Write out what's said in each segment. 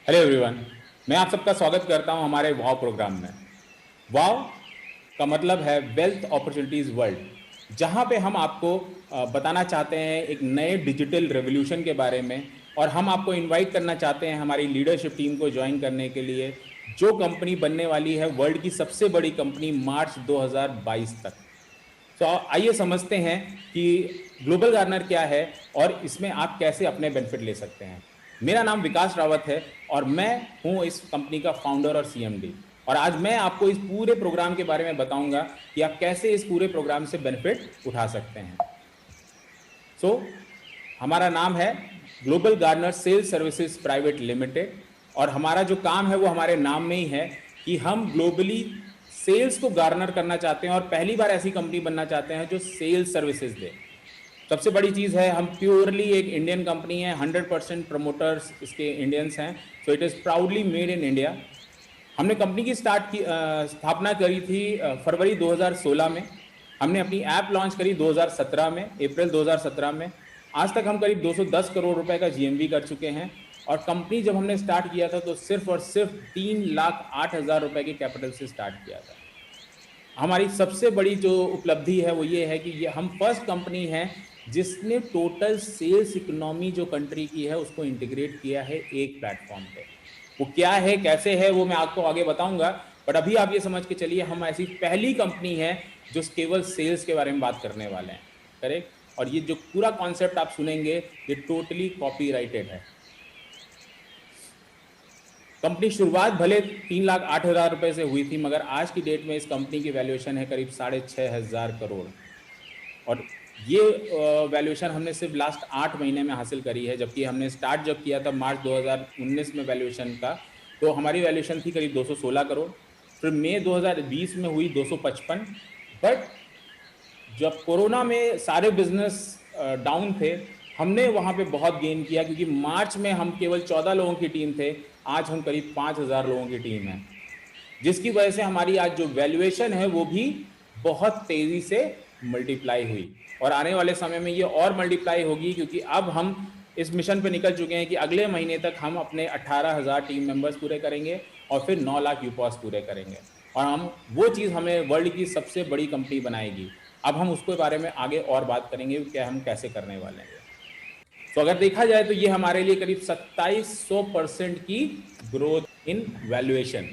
Hello everyone. मैं आप सबका स्वागत करता हूं हमारे वाव प्रोग्राम में। वाव का मतलब है वेल्थ अपॉर्चुनिटीज़ वर्ल्ड, जहां पे हम आपको बताना चाहते हैं एक नए डिजिटल रेवोल्यूशन के बारे में। और हम आपको इनवाइट करना चाहते हैं हमारी लीडरशिप टीम को ज्वाइन करने के लिए, जो कंपनी बनने वाली है वर्ल्ड की सबसे बड़ी कंपनी मार्च 2022 तक। तो आइए समझते हैं कि ग्लोबल गार्नर क्या है और इसमें आप कैसे अपने बेनिफिट ले सकते हैं। मेरा नाम विकास रावत है और मैं हूं इस कंपनी का फाउंडर और सीएमडी। और आज मैं आपको इस पूरे प्रोग्राम के बारे में बताऊंगा कि आप कैसे इस पूरे प्रोग्राम से बेनिफिट उठा सकते हैं। हमारा नाम है Global Garner Sales Services Private Limited, और हमारा जो काम है वो हमारे नाम में ही है कि हम ग्लोबली सेल्स को गार्नर करना चाहते हैं और पहली बार ऐसी कंपनी बनना चाहते हैं जो सेल्स सर्विसेज दे। सबसे बड़ी चीज़ है, हम प्योरली एक इंडियन कंपनी है, 100% प्रमोटर्स इसके इंडियंस हैं। So it is proudly made in India. हमने कंपनी की स्थापना करी थी फरवरी 2016 में। हमने अपनी ऐप लॉन्च करी 2017 में, अप्रैल 2017 में। आज तक हम करीब 210 करोड़ रुपए का जीएमवी कर चुके हैं। और कंपनी जब हमने स्टार्ट किया था तो सिर्फ और सिर्फ 3,08,000 रुपए के कैपिटल से स्टार्ट किया था। हमारी सबसे बड़ी जो उपलब्धि है वो ये है कि ये हम फर्स्ट कंपनी है जिसने टोटल सेल्स इकोनॉमी जो कंट्री की है उसको इंटीग्रेट किया है एक प्लेटफॉर्म पे। वो क्या है, कैसे है, वो मैं आपको आगे बताऊंगा। बट अभी आप ये समझ के चलिए, हम ऐसी पहली कंपनी है जो केवल सेल्स के बारे में बात करने वाले हैं। करेक्ट। और ये जो पूरा कॉन्सेप्ट आप सुनेंगे ये टोटली कॉपीराइटेड है। कंपनी शुरुआत भले 3,08,000 रुपए से हुई थी, मगर आज की डेट में इस कंपनी की वैल्यूएशन है करीब 6,500 करोड़। और ये वैल्यूएशन हमने सिर्फ लास्ट 8 महीने में हासिल करी है, जबकि हमने स्टार्ट जब किया था मार्च 2019 में वैल्यूएशन का, तो हमारी वैल्यूएशन थी करीब 216 करोड़। फिर मई 2020 में हुई 255। बट जब कोरोना में सारे बिजनेस डाउन थे, हमने वहाँ पे बहुत गेन किया, क्योंकि मार्च में हम केवल 14 लोगों की टीम थे, आज हम करीब 5,000 लोगों की टीम है, जिसकी वजह से हमारी आज जो वैल्यूएशन है वो भी बहुत तेज़ी से मल्टीप्लाई हुई। और आने वाले समय में ये और मल्टीप्लाई होगी, क्योंकि अब हम इस मिशन पे निकल चुके हैं कि अगले महीने तक हम अपने 18,000 टीम मेंबर्स पूरे करेंगे और फिर 9 लाख यूपॉस पूरे करेंगे। और हम वो चीज़ हमें वर्ल्ड की सबसे बड़ी कंपनी बनाएगी। अब हम उसके बारे में आगे और बात करेंगे कि हम कैसे करने वाले हैं। तो अगर देखा जाए तो ये हमारे लिए करीब 2700% की ग्रोथ इन वैल्यूएशन।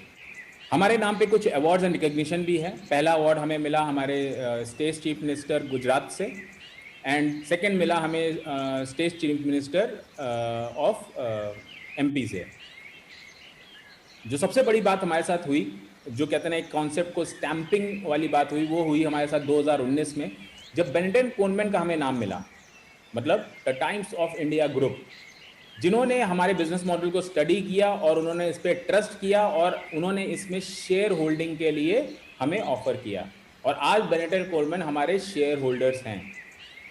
हमारे नाम पे कुछ अवार्ड्स एंड रिकग्निशन भी है। पहला अवार्ड हमें मिला हमारे स्टेट चीफ मिनिस्टर गुजरात से, एंड सेकंड मिला हमें state chief minister of MP से। जो सबसे बड़ी बात हमारे साथ हुई, जो कहते हैं एक कॉन्सेप्ट को स्टैंपिंग वाली बात हुई, वो हुई हमारे साथ 2019 में, जब बेनेटन कोलमैन का हमें नाम मिला, मतलब the times of India group, जिन्होंने हमारे बिजनेस मॉडल को स्टडी किया और उन्होंने इस पर ट्रस्ट किया और उन्होंने इसमें शेयर होल्डिंग के लिए हमें ऑफर किया। और आज बेनेटन कोलमैन हमारे शेयर होल्डर्स हैं।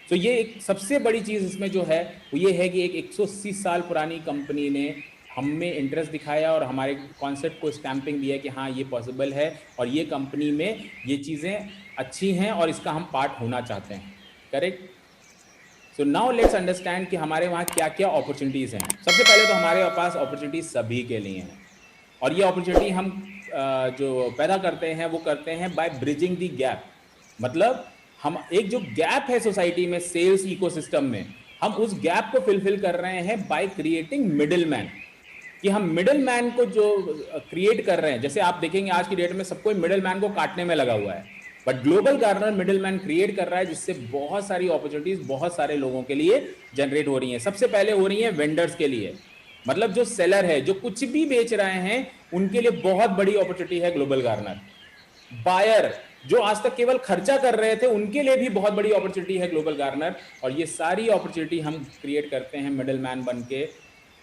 तो ये एक सबसे बड़ी चीज़ इसमें जो है वो ये है कि एक 180 साल पुरानी कंपनी ने हम में इंटरेस्ट दिखाया और हमारे कॉन्सेप्ट को स्टैंपिंग दिया कि हाँ ये पॉसिबल है और ये कंपनी में ये चीज़ें अच्छी हैं और इसका हम पार्ट होना चाहते हैं। Correct. So now let's understand कि हमारे वहाँ क्या क्या अपॉर्चुनिटीज़ हैं। सबसे पहले तो हमारे पास अपॉर्चुनिटीज़ सभी के लिए हैं, और ये अपॉर्चुनिटी हम जो पैदा करते हैं वो करते हैं बाय ब्रिजिंग द गैप। मतलब हम एक जो गैप है सोसाइटी में सेल्स इकोसिस्टम में, हम उस गैप को फिलफिल कर रहे हैं बाय क्रिएटिंग मिडिल मैन। कि हम मिडिल मैन को जो क्रिएट कर रहे हैं, जैसे आप देखेंगे आज की डेट में सब कोई मिडिल मैन को काटने में लगा हुआ है, but global Garner middle man create कर रहा है, जिससे बहुत सारी अपॉर्चुनिटीज बहुत सारे लोगों के लिए जनरेट हो रही हैं। सबसे पहले हो रही हैं वेंडर्स के लिए, मतलब जो सेलर है, जो कुछ भी बेच रहे हैं, उनके लिए बहुत बड़ी अपॉर्चुनिटी है ग्लोबल गार्नर। बायर, जो आज तक केवल खर्चा कर रहे थे, उनके लिए भी बहुत बड़ी अपॉर्चुनिटी है ग्लोबल गार्नर। और ये सारी अपॉर्चुनिटी हम क्रिएट करते हैं मिडिल मैन बन के,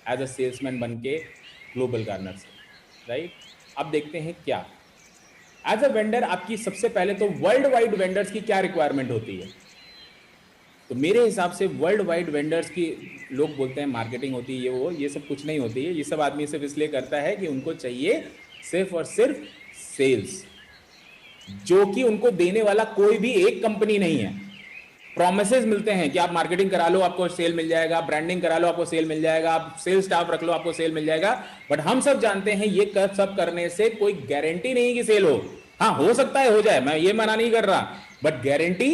एज अ सेल्समैन बन के ग्लोबल गार्नर से। राइट। अब देखते हैं क्या एज अ वेंडर आपकी सबसे पहले तो वर्ल्ड वाइड वेंडर्स की क्या रिक्वायरमेंट होती है। तो मेरे हिसाब से वर्ल्ड वाइड वेंडर्स की, लोग बोलते हैं मार्केटिंग होती है, ये सब कुछ नहीं होती है। ये सब आदमी सिर्फ इसलिए करता है कि उनको चाहिए सिर्फ और सिर्फ सेल्स, जो कि उनको देने वाला कोई भी एक कंपनी नहीं है। प्रोमिसेस मिलते हैं कि आप मार्केटिंग करा लो आपको सेल मिल जाएगा, ब्रांडिंग करा लो आपको सेल मिल जाएगा, आप सेल स्टाफ रख लो आपको सेल मिल जाएगा। बट हम सब जानते हैं ये सब करने से कोई गारंटी नहीं कि सेल हो। हाँ, हो सकता है हो जाए, मैं ये मना नहीं कर रहा, बट गारंटी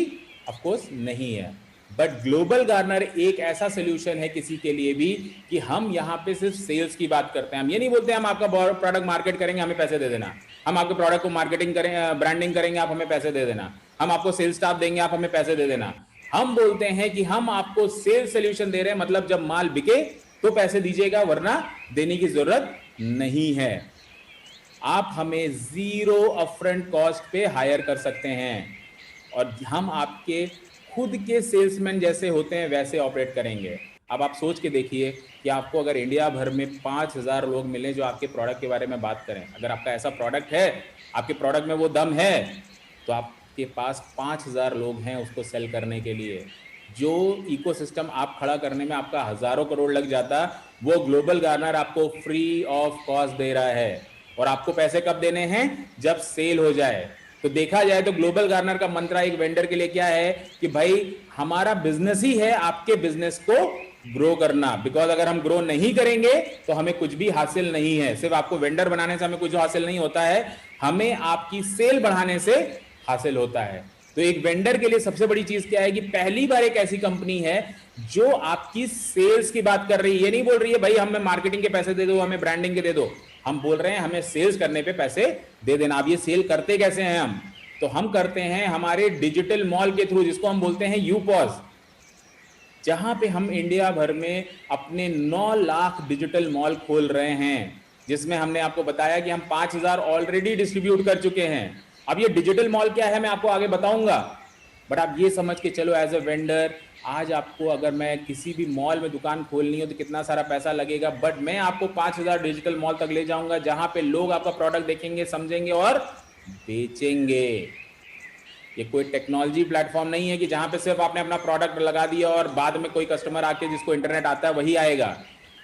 ऑफ कोर्स नहीं है। बट ग्लोबल गार्नर एक ऐसा सोल्यूशन है किसी के लिए भी कि हम यहाँ पे सिर्फ सेल्स की बात करते हैं। हम ये नहीं बोलते हम आपका प्रोडक्ट मार्केट करेंगे, हमें पैसे दे देना। हम आपके प्रोडक्ट को मार्केटिंग करेंगे, ब्रांडिंग करेंगे, आप हमें पैसे दे देना। हम आपको सेल्स स्टाफ देंगे, आप हमें पैसे दे देना। हम बोलते हैं कि हम आपको सेल्स सोल्यूशन दे रहे हैं, मतलब जब माल बिके तो पैसे दीजिएगा, वरना देने की जरूरत नहीं है। आप हमें जीरो अपफ्रंट कॉस्ट पे हायर कर सकते हैं और हम आपके खुद के सेल्समैन जैसे होते हैं वैसे ऑपरेट करेंगे। अब आप सोच के देखिए कि आपको अगर इंडिया भर में 5000 लोग मिले जो आपके प्रोडक्ट के बारे में बात करें, अगर आपका ऐसा प्रोडक्ट है, आपके प्रोडक्ट में वो दम है, तो आपके पास 5000 लोग हैं उसको सेल करने के लिए। जो इकोसिस्टम आप खड़ा करने में आपका हजारों करोड़ लग जाता, वो ग्लोबल गार्नर आपको फ्री ऑफ कॉस्ट दे रहा है। और आपको पैसे कब देने हैं? जब सेल हो जाए। तो देखा जाए तो ग्लोबल गार्नर का मंत्रा एक वेंडर के लिए क्या है कि भाई हमारा बिजनेस ही है आपके बिजनेस को ग्रो करना। बिकॉज अगर हम ग्रो नहीं करेंगे तो हमें कुछ भी हासिल नहीं है। सिर्फ आपको वेंडर बनाने से हमें कुछ हासिल नहीं होता है, हमें आपकी सेल बढ़ाने से हासिल होता है। तो एक वेंडर के लिए सबसे बड़ी चीज क्या है कि पहली बार एक ऐसी कंपनी है जो आपकी सेल्स की बात कर रही है। ये नहीं बोल रही है भाई हमें मार्केटिंग के पैसे दे दो, हमें ब्रांडिंग के दे दो। हम बोल रहे हैं हमें सेल्स करने पे पैसे दे देना। अब ये सेल करते कैसे हैं हम? तो हम करते हैं हमारे डिजिटल मॉल के थ्रू, जिसको हम बोलते हैं यूपॉज, जहां पे हम इंडिया भर में अपने 9 लाख डिजिटल मॉल खोल रहे हैं, जिसमें हमने आपको बताया कि हम 5000 ऑलरेडी डिस्ट्रीब्यूट कर चुके हैं। अब ये डिजिटल मॉल क्या है मैं आपको आगे बताऊंगा, बट आप ये समझ के चलो एज अ वेंडर, आज आपको अगर मैं किसी भी मॉल में दुकान खोलनी हो तो कितना सारा पैसा लगेगा, बट मैं आपको 5000 डिजिटल मॉल तक ले जाऊंगा जहां पे लोग आपका प्रोडक्ट देखेंगे, समझेंगे और बेचेंगे। ये कोई टेक्नोलॉजी प्लेटफॉर्म नहीं है कि जहां पे सिर्फ आपने अपना प्रोडक्ट लगा दिया और बाद में कोई कस्टमर आके जिसको इंटरनेट आता है वही आएगा।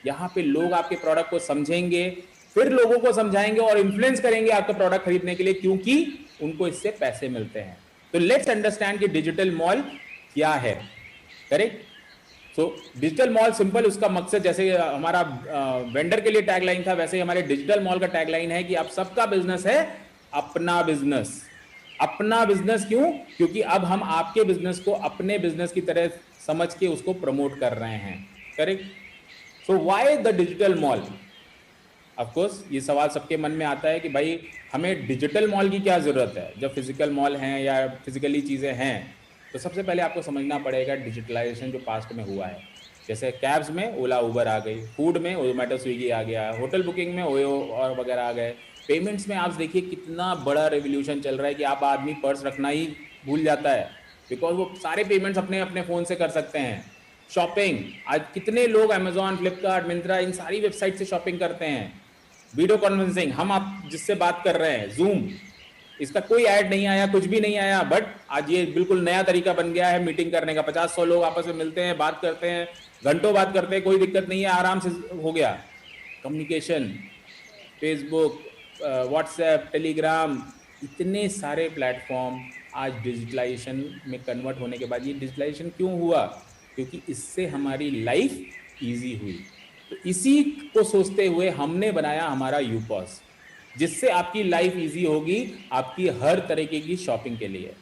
यहाँ पे लोग आपके प्रोडक्ट को समझेंगे, फिर लोगों को समझाएंगे और इन्फ्लुएंस करेंगे आपका प्रोडक्ट खरीदने के लिए, क्योंकि उनको इससे पैसे मिलते हैं। तो लेट्स अंडरस्टैंड कि डिजिटल मॉल क्या है। Correct? So digital mall simple, उसका मकसद जैसे हमारा वेंडर के लिए टैगलाइन था, वैसे ही हमारे डिजिटल मॉल का टैगलाइन है कि आप सबका बिजनेस है अपना बिजनेस। अपना बिजनेस क्यों? क्योंकि अब हम आपके बिजनेस को अपने बिजनेस की तरह समझ के उसको प्रमोट कर रहे हैं। Correct? So why the digital mall? Of course ये सवाल सबके मन में आता है कि भाई हमें डिजिटल मॉल की क्या जरूरत है जब फिजिकल मॉल हैं या फिजिकली चीजें हैं। तो सबसे पहले आपको समझना पड़ेगा डिजिटलाइजेशन जो पास्ट में हुआ है। जैसे कैब्स में ओला उबर आ गई, फूड में जोमेटो स्विगी आ गया, होटल बुकिंग में ओयो और वगैरह आ गए, पेमेंट्स में आप देखिए कितना बड़ा रेवोल्यूशन चल रहा है कि आप आदमी पर्स रखना ही भूल जाता है, बिकॉज वो सारे पेमेंट्स अपने अपने फ़ोन से कर सकते हैं। शॉपिंग, आज कितने लोग अमेजॉन, फ्लिपकार्ट, मिंत्रा, इन सारी वेबसाइट से शॉपिंग करते हैं। वीडियो कॉन्फ्रेंसिंग, हम आप जिससे बात कर रहे हैं, जूम, इसका कोई ऐड नहीं आया, कुछ भी नहीं आया, बट आज ये बिल्कुल नया तरीका बन गया है मीटिंग करने का। 50-100 लोग आपस में मिलते हैं, बात करते हैं, घंटों बात करते हैं, कोई दिक्कत नहीं है, आराम से हो गया कम्युनिकेशन। फेसबुक, व्हाट्सएप, टेलीग्राम, इतने सारे प्लेटफॉर्म आज डिजिटलाइजेशन में कन्वर्ट होने के बाद, ये डिजिटलाइजेशन क्यों हुआ? क्योंकि इससे हमारी लाइफ ईजी हुई। तो इसी को सोचते हुए हमने बनाया हमारा यूपॉज, जिससे आपकी लाइफ इजी होगी आपकी हर तरीके की शॉपिंग के लिए।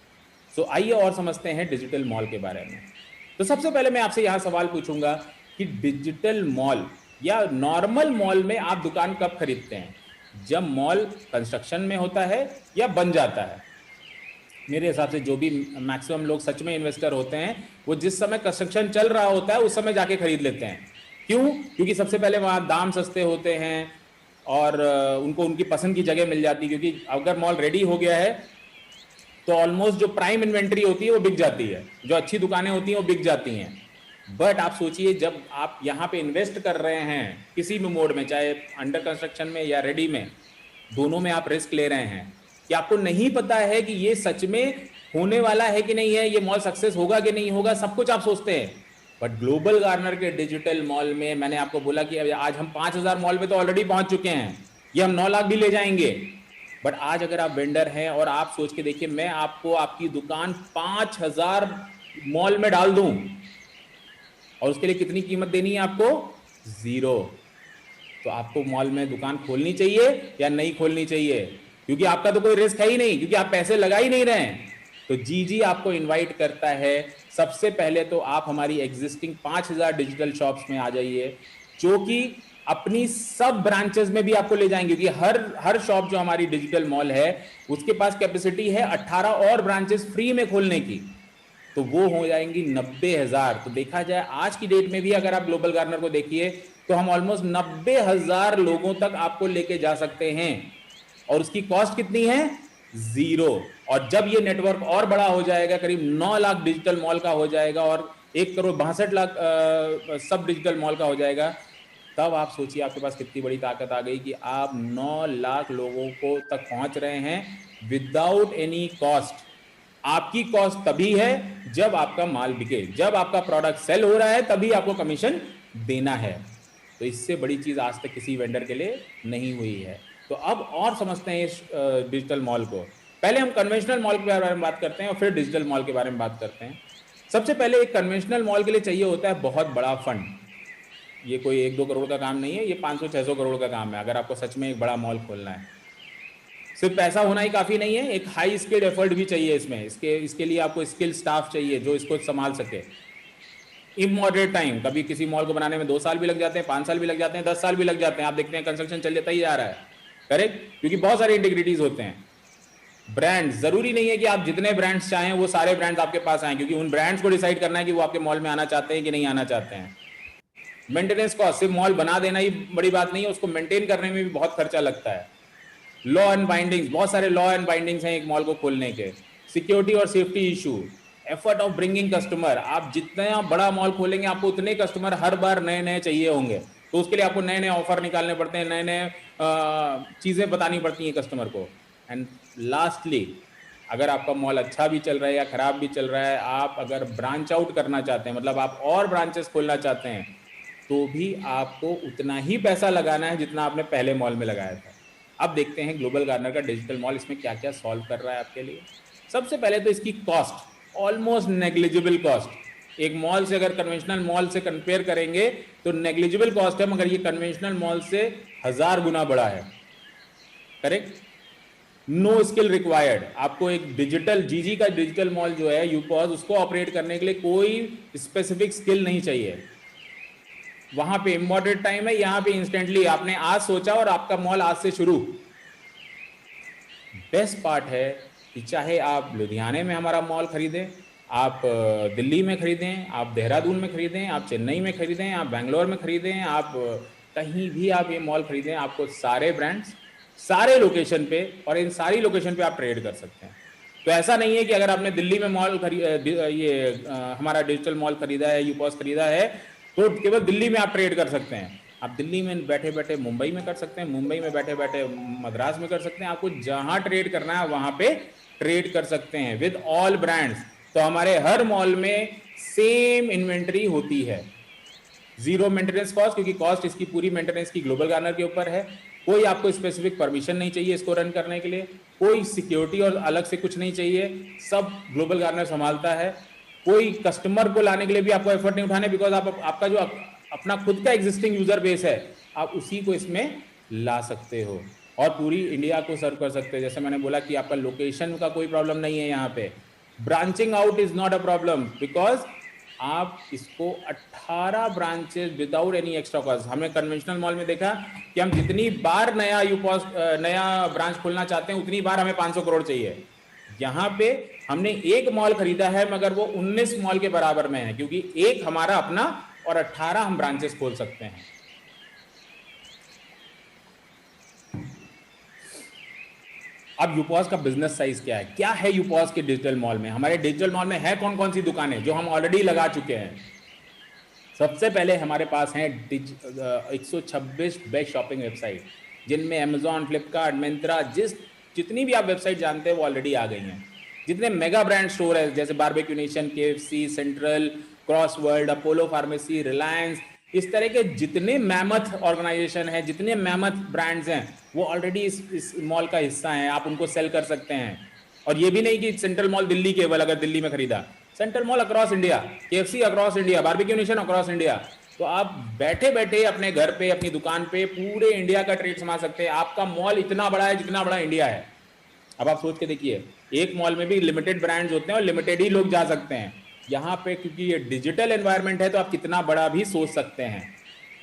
सो आइए और समझते हैं डिजिटल मॉल के बारे में। तो सबसे पहले मैं आपसे यहाँ सवाल पूछूंगा कि डिजिटल मॉल या नॉर्मल मॉल में आप दुकान कब खरीदते हैं? जब मॉल कंस्ट्रक्शन में होता है या बन जाता है? मेरे हिसाब से जो भी मैक्सिमम लोग सच में इन्वेस्टर होते हैं वो जिस समय कंस्ट्रक्शन चल रहा होता है उस समय जाके खरीद लेते हैं। क्यों? क्योंकि सबसे पहले वहाँ दाम सस्ते होते हैं और उनको उनकी पसंद की जगह मिल जाती है। क्योंकि अगर मॉल रेडी हो गया है तो ऑलमोस्ट जो प्राइम इन्वेंट्री होती है वो बिक जाती है, जो अच्छी दुकानें होती हैं वो बिक जाती हैं। बट आप सोचिए, जब आप यहाँ पे इन्वेस्ट कर रहे हैं किसी भी मोड में, चाहे अंडर कंस्ट्रक्शन में या रेडी में, दोनों में आप रिस्क ले रहे हैं कि आपको नहीं पता है कि ये सच में होने वाला है कि नहीं है, ये मॉल सक्सेस होगा कि नहीं होगा, सब कुछ आप सोचते हैं। बट ग्लोबल गार्नर के डिजिटल मॉल में मैंने आपको बोला कि आज हम 5000 मॉल पे तो ऑलरेडी पहुंच चुके हैं, ये हम 9 लाख भी ले जाएंगे। बट आज अगर आप वेंडर हैं और आप सोच के देखिए, मैं आपको आपकी दुकान 5000 मॉल में डाल दूं, और उसके लिए कितनी कीमत देनी है आपको? 0। तो आपको मॉल में दुकान खोलनी चाहिए या नहीं खोलनी चाहिए? क्योंकि आपका तो कोई रिस्क है ही नहीं, क्योंकि आप पैसे लगा ही नहीं रहे हैं। तो जीजी आपको इनवाइट करता है, सबसे पहले तो आप हमारी एग्जिस्टिंग 5000 डिजिटल शॉप्स में आ जाइए, जो कि अपनी सब ब्रांचेस में भी आपको ले जाएंगे, क्योंकि हर शॉप जो हमारी डिजिटल मॉल है उसके पास कैपेसिटी है 18 और ब्रांचेस फ्री में खोलने की, तो वो हो जाएंगी 90,000। तो देखा जाए आज की डेट में भी अगर आप ग्लोबल गार्नर को देखिए तो हम ऑलमोस्ट 90,000 लोगों तक आपको लेके जा सकते हैं, और उसकी कॉस्ट कितनी है? 0। और जब ये नेटवर्क और बड़ा हो जाएगा, करीब 9 लाख डिजिटल मॉल का हो जाएगा और 1,62,00,000 सब डिजिटल मॉल का हो जाएगा, तब आप सोचिए आपके पास कितनी बड़ी ताकत आ गई कि आप 9 लाख लोगों को तक पहुंच रहे हैं विदाउट एनी कॉस्ट। आपकी कॉस्ट तभी है जब आपका माल बिके, जब आपका प्रोडक्ट सेल हो रहा है तभी आपको कमीशन देना है। तो इससे बड़ी चीज आज तक किसी वेंडर के लिए नहीं हुई है। तो अब और समझते हैं इस डिजिटल मॉल को। पहले हम कन्वेंशनल मॉल के बारे में बात करते हैं और फिर डिजिटल मॉल के बारे में बात करते हैं। सबसे पहले एक कन्वेंशनल मॉल के लिए चाहिए होता है बहुत बड़ा फंड। ये कोई 1-2 करोड़ का काम नहीं है, ये 500-600 करोड़ का काम है अगर आपको सच में एक बड़ा मॉल खोलना है। सिर्फ पैसा होना ही काफ़ी नहीं है, एक हाई स्किल्ड एफर्ट भी चाहिए इसमें। इसके लिए आपको स्किल स्टाफ चाहिए जो इसको संभाल सके। इमॉडरेट टाइम, कभी किसी मॉल को बनाने में 2 साल भी लग जाते हैं, 5 साल भी लग जाते हैं, 10 साल भी लग जाते हैं। आप देखते हैं कंस्ट्रक्शन चल जाता ही जा रहा है, करेक्ट, क्योंकि बहुत सारे इंटीग्रिटीज होते हैं। ब्रांड्स, जरूरी नहीं है कि आप जितने ब्रांड्स चाहें वो सारे ब्रांड्स आपके पास आए, क्योंकि उन ब्रांड्स को डिसाइड करना है कि वो आपके मॉल में आना चाहते हैं कि नहीं आना चाहते हैं। मेंटेनेंस कॉस्ट, सिर्फ मॉल बना देना ही बड़ी बात नहीं है, उसको मेंटेन करने में भी बहुत खर्चा लगता है। लॉ एंड बाइंडिंग्स, बहुत सारे लॉ एंड बाइंडिंग्स हैं एक मॉल को खोलने के। सिक्योरिटी और safety issue, effort of bringing customer, आप जितना बड़ा मॉल खोलेंगे आपको उतने कस्टमर हर बार नए नए चाहिए होंगे, तो उसके लिए आपको नए नए ऑफर निकालने पड़ते हैं, नए नए चीज़ें बतानी पड़ती हैं कस्टमर को। एंड लास्टली, अगर आपका मॉल अच्छा भी चल रहा है या खराब भी चल रहा है, आप अगर ब्रांच आउट करना चाहते हैं, मतलब आप और ब्रांचेस खोलना चाहते हैं, तो भी आपको उतना ही पैसा लगाना है जितना आपने पहले मॉल में लगाया था। अब देखते हैं ग्लोबल गार्नर का डिजिटल मॉल इसमें क्या क्या सॉल्व कर रहा है आपके लिए। सबसे पहले तो इसकी कॉस्ट, ऑलमोस्ट नेग्लिजिबल कॉस्ट। एक मॉल से अगर कन्वेंशनल मॉल से कंपेयर करेंगे तो नेग्लिजिबल कॉस्ट है, मगर ये कन्वेंशनल मॉल से 1000 गुना बड़ा है, करेक्ट। नो स्किल रिक्वायर्ड, आपको एक डिजिटल जीजी का डिजिटल मॉल जो है यूपॉज, उसको ऑपरेट करने के लिए कोई स्पेसिफिक स्किल नहीं चाहिए। वहां पे इमॉडरेट टाइम है, यहां पे इंस्टेंटली आपने आज सोचा और आपका मॉल आज से शुरू। बेस्ट पार्ट है कि चाहे आप लुधियाने में हमारा मॉल खरीदें, आप दिल्ली में खरीदें, आप देहरादून में खरीदें, आप चेन्नई में खरीदें, आप बेंगलोर में खरीदें, आप कहीं भी आप ये मॉल खरीदें, आपको सारे ब्रांड्स सारे लोकेशन पे और इन सारी लोकेशन पे आप ट्रेड कर सकते हैं। तो ऐसा नहीं है कि अगर आपने दिल्ली में मॉल हमारा डिजिटल मॉल खरीदा है, यूपॉस खरीदा है, तो केवल दिल्ली में आप ट्रेड कर सकते हैं। आप दिल्ली में बैठे बैठे मुंबई में कर सकते हैं, मुंबई में बैठे बैठे मद्रास में कर सकते हैं। आपको जहां ट्रेड करना है वहां पे ट्रेड कर सकते हैं विद ऑल ब्रांड्स। तो हमारे हर मॉल में सेम इन्वेंट्री होती है, जीरो मेंटेनेंस कॉस्ट, क्योंकि कॉस्ट इसकी पूरी मेंटेनेंस की ग्लोबल गार्नर के ऊपर है। कोई आपको स्पेसिफिक परमिशन नहीं चाहिए इसको रन करने के लिए, कोई सिक्योरिटी और अलग से कुछ नहीं चाहिए, सब ग्लोबल गार्नर संभालता है। कोई कस्टमर को लाने के लिए भी आपको एफर्ट नहीं उठाने, बिकॉज आपका जो अपना खुद का एग्जिस्टिंग यूजर बेस है, आप उसी को इसमें ला सकते हो और पूरी इंडिया को सर्व कर सकते हो। जैसे मैंने बोला कि आपका लोकेशन का कोई प्रॉब्लम नहीं है, यहाँ पे branching out is not a problem, because आप इसको 18 branches without any extra cost. हमने कन्वेंशनल मॉल में देखा कि हम जितनी बार नया ब्रांच खोलना चाहते हैं उतनी बार हमें 500 करोड़ चाहिए। यहाँ पे हमने एक मॉल खरीदा है मगर वो 19 मॉल के बराबर में है, क्योंकि एक हमारा अपना और 18 हम ब्रांचेस खोल सकते हैं। अब यूपॉस का बिजनेस साइज क्या है, क्या है यूपॉस के डिजिटल मॉल में? हमारे डिजिटल मॉल में है कौन कौन सी दुकानें जो हम ऑलरेडी लगा चुके हैं? सबसे पहले हमारे पास हैं 126 बेस्ट शॉपिंग वेबसाइट, जिनमें अमेजॉन, फ्लिपकार्ट, मिंत्रा, जितनी भी आप वेबसाइट जानते हैं वो ऑलरेडी आ गई हैं। जितने मेगा ब्रांड स्टोर है जैसे Barbeque Nation, KFC, central, cross world, Apollo pharmacy, Reliance, इस तरह के जितने मैमथ ऑर्गेनाइजेशन है, जितने मैमथ ब्रांड्स हैं, वो ऑलरेडी इस मॉल का हिस्सा हैं। आप उनको सेल कर सकते हैं। और ये भी नहीं कि सेंट्रल मॉल दिल्ली केवल, अगर दिल्ली में खरीदा, central mall across India, KFC across India, Barbeque Nation across India. तो आप बैठे बैठे अपने घर पे, अपनी दुकान पे पूरे इंडिया का ट्रेड संभाल सकते हैं। आपका मॉल इतना बड़ा है जितना बड़ा इंडिया है। अब आप सोच के देखिए, एक मॉल में भी लिमिटेड ब्रांड्स होते हैं और लिमिटेड ही लोग जा सकते हैं। यहाँ पे क्योंकि ये डिजिटल एनवायरनमेंट है तो आप कितना बड़ा भी सोच सकते हैं।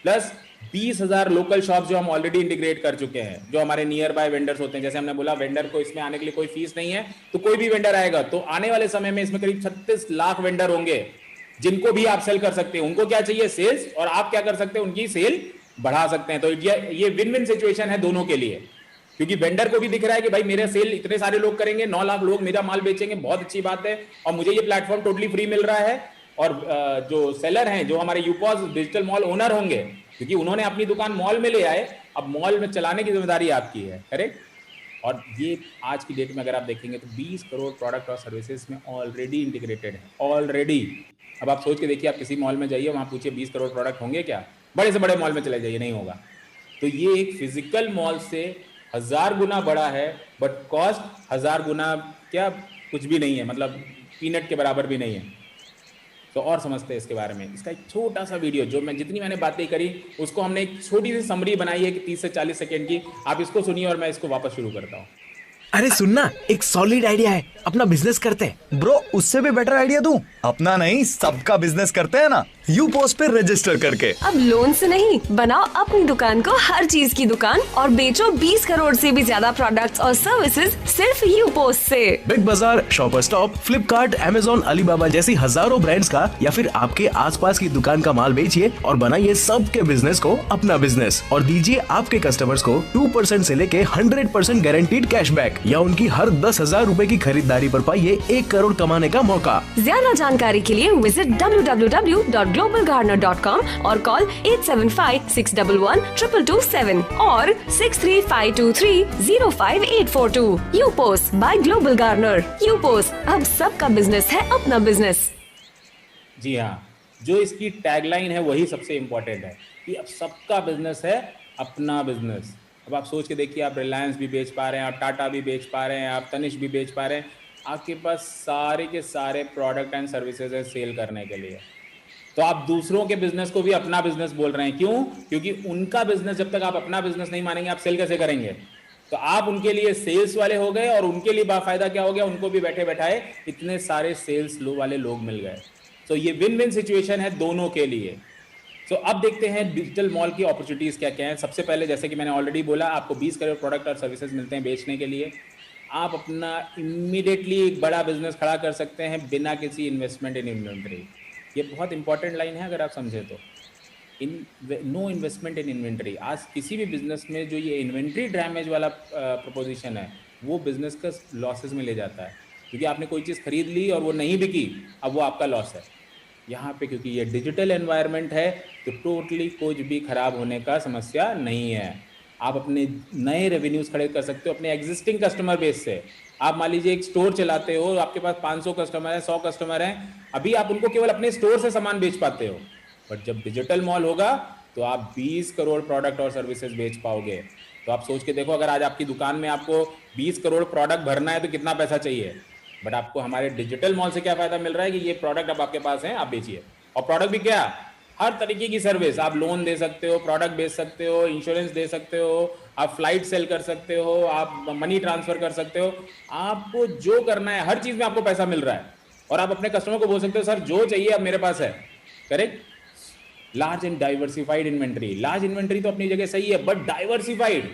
प्लस 20,000 लोकल शॉप जो हम ऑलरेडी इंटीग्रेट कर चुके हैं, जो हमारे नियर बाय वेंडर्स होते हैं। जैसे हमने बोला, वेंडर को इसमें आने के लिए कोई फीस नहीं है, तो कोई भी वेंडर आएगा तो आने वाले समय में इसमें करीब 36 लाख वेंडर होंगे जिनको भी आप सेल कर सकते हैं। उनको क्या चाहिए? सेल्स, और आप क्या कर सकते हैं? उनकी सेल बढ़ा सकते हैं। तो ये विन विन सिचुएशन है दोनों के लिए, क्योंकि वेंडर को भी दिख रहा है कि भाई मेरे सेल इतने सारे लोग करेंगे, 9 लाख लोग मेरा माल बेचेंगे, बहुत अच्छी बात है, और मुझे ये प्लेटफॉर्म टोटली फ्री मिल रहा है। और जो सेलर हैं, जो हमारे यूपॉस डिजिटल मॉल ओनर होंगे, क्योंकि उन्होंने अपनी दुकान मॉल में ले आए, अब मॉल में चलाने की जिम्मेदारी आपकी है, करेक्ट। और ये आज की डेट में अगर आप देखेंगे तो 20 करोड़ प्रोडक्ट और सर्विसेज में ऑलरेडी इंटीग्रेटेड है, ऑलरेडी। अब आप सोच के देखिए, आप किसी मॉल में जाइए, वहां पूछिए 20 करोड़ प्रोडक्ट होंगे क्या? बड़े से बड़े मॉल में चले जाइए, नहीं होगा। तो ये एक फिजिकल मॉल से 1000 गुना बड़ा है, बट कॉस्ट 1000 गुना क्या, कुछ भी नहीं है, मतलब पीनट के बराबर भी नहीं है। तो और समझते हैं इसके बारे में। इसका एक छोटा सा वीडियो, जो जितनी मैंने बातें करी उसको हमने एक छोटी सी समरी बनाई है कि 30 से 40 सेकेंड की। आप इसको सुनिए और मैं इसको वापस शुरू करता हूँ। अरे सुनना, एक सॉलिड आइडिया है, अपना बिजनेस करते हैं। ब्रो, उससे भी बेटर आइडिया दूं? अपना नहीं, सबका बिजनेस करते हैं ना, यूपोस्ट पे रजिस्टर करके। अब लोन से नहीं, बनाओ अपनी दुकान को हर चीज की दुकान और बेचो 20 करोड़ से भी ज्यादा प्रोडक्ट्स और सर्विसेज सिर्फ यूपोस्ट से। बिग बाजार, shopper stop, Flipkart, Amazon, Alibaba जैसी हजारों ब्रांड्स का या फिर आपके आसपास की दुकान का माल बेचिए और बनाइए सबके बिजनेस को अपना बिजनेस, और दीजिए आपके कस्टमर्स को 2% से लेके 100% गारंटीड कैशबैक, या उनकी हर 10,000 रूपए की खरीदारी पर पाइए 1 करोड़ कमाने का मौका। ज्यादा जानकारी के लिए विजिट www.globalgarner.com और कॉल 875-611-2227 और 6352305842। यूपोस्ट बाय ग्लोबल गार्नर। यूपोस्ट, अब सबका बिजनेस है अपना बिजनेस। जी हाँ, जो इसकी टैगलाइन है वही सबसे इंपॉर्टेंट है कि अब सबका बिजनेस है अपना बिजनेस। अब आप सोच के देखिए, आप रिलायंस भी बेच पा रहे हैं, आप टाटा भी बेच पा रहे हैं, आप तनिष्क भी बेच पा रहे हैं, आपके पास सारे के सारे प्रोडक्ट एंड सर्विसेज है सेल करने के लिए। तो आप दूसरों के बिजनेस को भी अपना बिजनेस बोल रहे हैं। क्यों? क्योंकि उनका बिजनेस, जब तक आप अपना बिजनेस नहीं मानेंगे, आप सेल कैसे करेंगे? तो आप उनके लिए सेल्स वाले हो गए, और उनके लिए बाफायदा क्या हो गया, उनको भी बैठे बैठाए इतने सारे सेल्स वाले लोग मिल गए। तो ये विन विन सिचुएशन है दोनों के लिए। तो अब देखते हैं डिजिटल मॉल की अपॉर्चुनिटीज क्या क्या है। सबसे पहले, जैसे कि मैंने ऑलरेडी बोला, आपको 20 करोड़ प्रोडक्ट और सर्विसेज मिलते हैं बेचने के लिए। आप अपना इमीडिएटली एक बड़ा बिजनेस खड़ा कर सकते हैं बिना किसी इन्वेस्टमेंट इन इन्वेंट्री। ये बहुत इंपॉर्टेंट लाइन है अगर आप समझे तो। No investment in inventory. आज किसी भी बिजनेस में जो ये इन्वेंट्री डैमेज वाला प्रपोजिशन है, वो बिजनेस का लॉसेस में ले जाता है, क्योंकि आपने कोई चीज़ खरीद ली और वो नहीं बिकी, अब वो आपका लॉस है। यहाँ पे क्योंकि ये डिजिटल एनवायरनमेंट है, तो टोटली कुछ भी खराब होने का समस्या नहीं है। आप अपने नए रेवेन्यूज खड़े कर सकते हो अपने एग्जिस्टिंग कस्टमर बेस से। आप मान लीजिए एक स्टोर चलाते हो, आपके पास 500 कस्टमर हैं, 100 कस्टमर हैं, अभी आप उनको केवल अपने स्टोर से सामान बेच पाते हो, बट जब डिजिटल मॉल होगा तो आप 20 करोड़ प्रोडक्ट और सर्विसेज बेच पाओगे। तो आप सोच के देखो, अगर आज आपकी दुकान में आपको 20 करोड़ प्रोडक्ट भरना है तो कितना पैसा चाहिए, बट आपको हमारे डिजिटल मॉल से क्या फायदा मिल रहा है कि ये प्रोडक्ट अब आपके पास है, आप बेचिए। और प्रोडक्ट भी क्या, हर तरीके की सर्विस। आप लोन दे सकते हो, प्रोडक्ट बेच सकते हो, इंश्योरेंस दे सकते हो, आप फ्लाइट सेल कर सकते हो, आप मनी ट्रांसफर कर सकते हो। आपको जो करना है हर चीज में आपको पैसा मिल रहा है, और आप अपने कस्टमर को बोल सकते हो सर जो चाहिए अब मेरे पास है, correct. Large and diversified inventory. Large inventory तो अपनी जगह सही है, बट डाइवर्सिफाइड।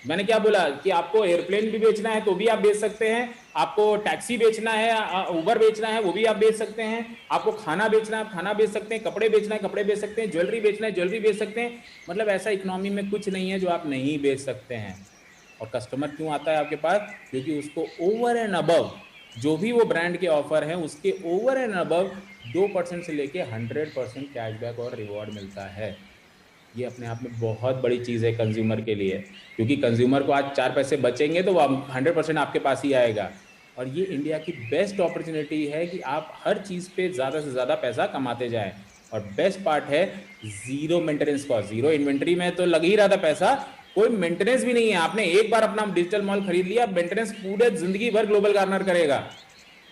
मैंने क्या बोला कि आपको एयरप्लेन भी बेचना है तो भी आप बेच सकते हैं, आपको टैक्सी बेचना है, उबर बेचना है, वो भी आप बेच सकते हैं, आपको खाना बेचना है, आप खाना बेच सकते हैं, कपड़े बेचना है, कपड़े बेच सकते हैं, ज्वेलरी बेचना है, ज्वेलरी बेच सकते हैं। मतलब ऐसा इकोनॉमी में कुछ नहीं है जो आप नहीं बेच सकते हैं। और कस्टमर क्यों आता है आपके पास? क्योंकि उसको ओवर एंड अबव जो भी वो ब्रांड के ऑफर हैं, उसके ओवर एंड अबव 2% से लेके 100% कैशबैक और रिवॉर्ड मिलता है। ये अपने आप में बहुत बड़ी चीज़ है कंज्यूमर के लिए, क्योंकि कंज्यूमर को आज 4 पैसे बचेंगे तो वो 100% आपके पास ही आएगा। और ये इंडिया की बेस्ट अपॉर्चुनिटी है कि आप हर चीज़ पे ज़्यादा से ज़्यादा पैसा कमाते जाएं। और बेस्ट पार्ट है zero maintenance cost. Zero inventory में तो लग ही रहा था पैसा, कोई मेंटेनेंस भी नहीं है। आपने एक बार अपना डिजिटल मॉल खरीद लिया, मेंटेनेंस पूरे जिंदगी भर ग्लोबल गार्नर करेगा।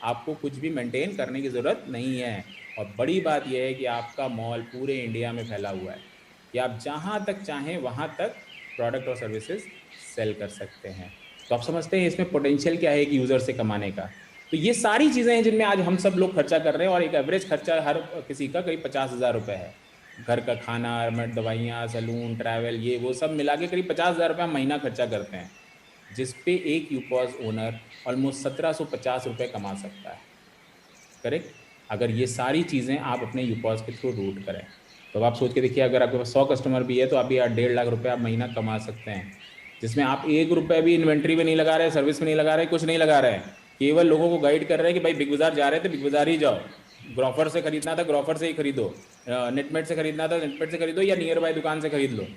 आपको कुछ भी मेंटेन करने की ज़रूरत नहीं है। और बड़ी बात यह है कि आपका मॉल पूरे इंडिया में फैला हुआ है कि आप जहाँ तक चाहें वहाँ तक प्रोडक्ट और सर्विसेज सेल कर सकते हैं। तो आप समझते हैं इसमें पोटेंशियल क्या है एक यूज़र से कमाने का। तो ये सारी चीज़ें हैं जिनमें आज हम सब लोग खर्चा कर रहे हैं, और एक एवरेज खर्चा हर किसी का करीब 50,000 रुपये है। घर का खाना, दवाइयाँ, सैलून, ट्रैवल, ये वो सब मिला के करीब 50,000 रुपये हम महीना खर्चा करते हैं, जिस पे एक यूपॉज ओनर ऑलमोस्ट 1750 रुपये कमा सकता है। करेक्ट? अगर ये सारी चीज़ें आप अपने यूपॉज के थ्रू रूट करें तो आप सोच के देखिए, अगर आपके पास 100 कस्टमर भी है तो आप भी 1.5 लाख रुपये आप महीना कमा सकते हैं, जिसमें आप 1 रुपये भी इन्वेंट्री में नहीं लगा रहे, सर्विस में नहीं लगा रहे, कुछ नहीं लगा रहे हैं। केवल लोगों को गाइड कर रहे हैं कि भाई बिग बाजार जा रहे थे, बिग बाजार ही जाओ, ग्रोफर से खरीदना था ग्रोफर से ही खरीदो, नेटमेट से खरीदना था नेटमेट से खरीदो, या नियर बाय दुकान से खरीद लो,